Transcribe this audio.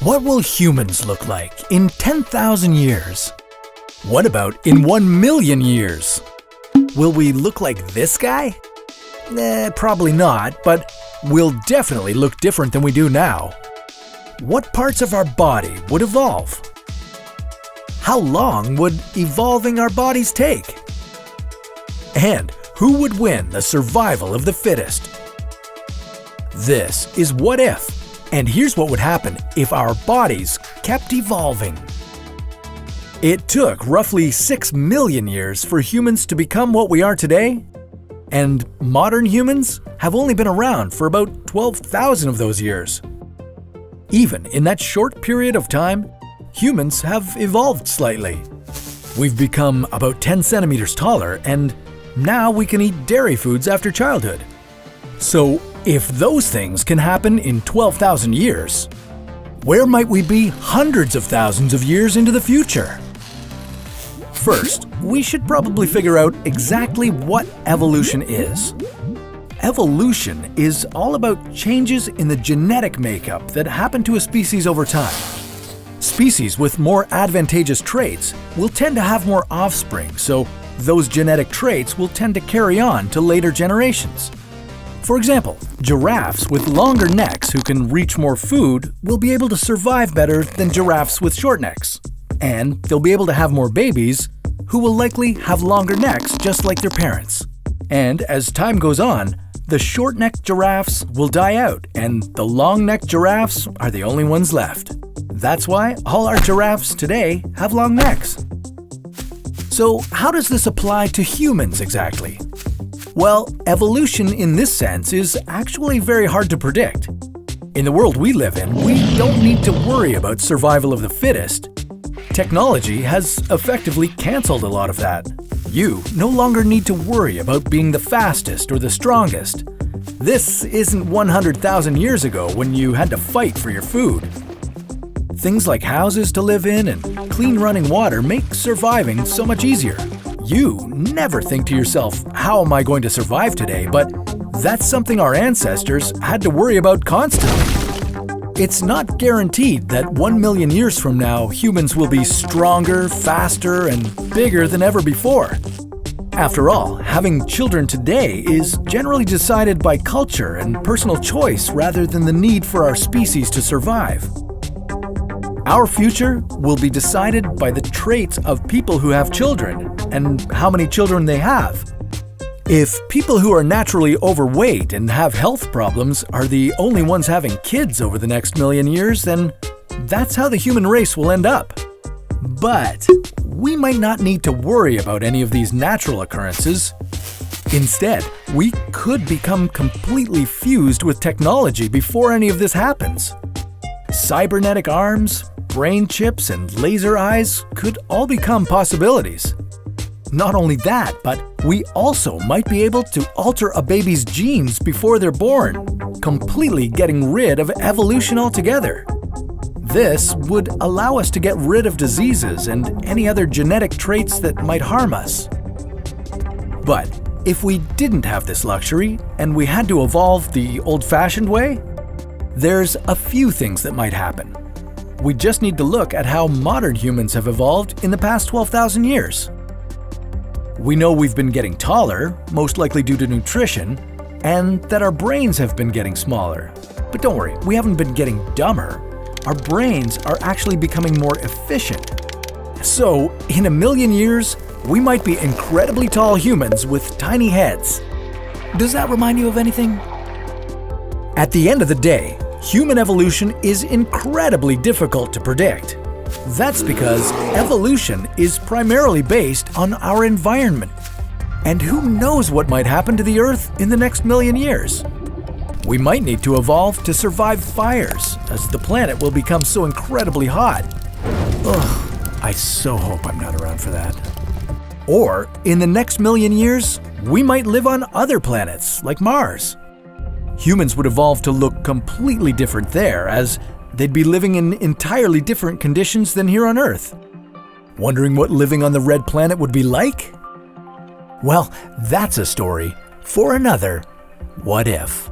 What will humans look like in 10,000 years? What about in 1,000,000 years? Will we look like this guy? Probably not, but we'll definitely look different than we do now. What parts of our body would evolve? How long would evolving our bodies take? And who would win the survival of the fittest? This is What If, and here's what would happen if our bodies kept evolving. It took roughly 6 million years for humans to become what we are today, and modern humans have only been around for about 12,000 of those years. Even in that short period of time, humans have evolved slightly. We've become about 10 centimeters taller, and now we can eat dairy foods after childhood. So, if those things can happen in 12,000 years, where might we be hundreds of thousands of years into the future? First, we should probably figure out exactly what evolution is. Evolution is all about changes in the genetic makeup that happen to a species over time. Species with more advantageous traits will tend to have more offspring, so those genetic traits will tend to carry on to later generations. For example, giraffes with longer necks who can reach more food will be able to survive better than giraffes with short necks. And they'll be able to have more babies who will likely have longer necks just like their parents. And as time goes on, the short-necked giraffes will die out, and the long-necked giraffes are the only ones left. That's why all our giraffes today have long necks. So how does this apply to humans exactly? Well, evolution in this sense is actually very hard to predict. In the world we live in, we don't need to worry about survival of the fittest. Technology has effectively canceled a lot of that. You no longer need to worry about being the fastest or the strongest. This isn't 100,000 years ago when you had to fight for your food. Things like houses to live in and clean running water make surviving so much easier. You never think to yourself, how am I going to survive today? But that's something our ancestors had to worry about constantly. It's not guaranteed that 1,000,000 years from now, humans will be stronger, faster, and bigger than ever before. After all, having children today is generally decided by culture and personal choice rather than the need for our species to survive. Our future will be decided by the traits of people who have children and how many children they have. If people who are naturally overweight and have health problems are the only ones having kids over the next 1,000,000 years, then that's how the human race will end up. But we might not need to worry about any of these natural occurrences. Instead, we could become completely fused with technology before any of this happens. Cybernetic arms, brain chips, and laser eyes could all become possibilities. Not only that, but we also might be able to alter a baby's genes before they're born, completely getting rid of evolution altogether. This would allow us to get rid of diseases and any other genetic traits that might harm us. But if we didn't have this luxury and we had to evolve the old-fashioned way, there's a few things that might happen. We just need to look at how modern humans have evolved in the past 12,000 years. We know we've been getting taller, most likely due to nutrition, and that our brains have been getting smaller. But don't worry, we haven't been getting dumber. Our brains are actually becoming more efficient. So, in 1,000,000 years, we might be incredibly tall humans with tiny heads. Does that remind you of anything? At the end of the day, human evolution is incredibly difficult to predict. That's because evolution is primarily based on our environment. And who knows what might happen to the Earth in the next 1,000,000 years? We might need to evolve to survive fires, as the planet will become so incredibly hot. Ugh, I so hope I'm not around for that. Or, in the next 1,000,000 years, we might live on other planets, like Mars. Humans would evolve to look completely different there, as they'd be living in entirely different conditions than here on Earth. Wondering what living on the red planet would be like? Well, that's a story for another What If.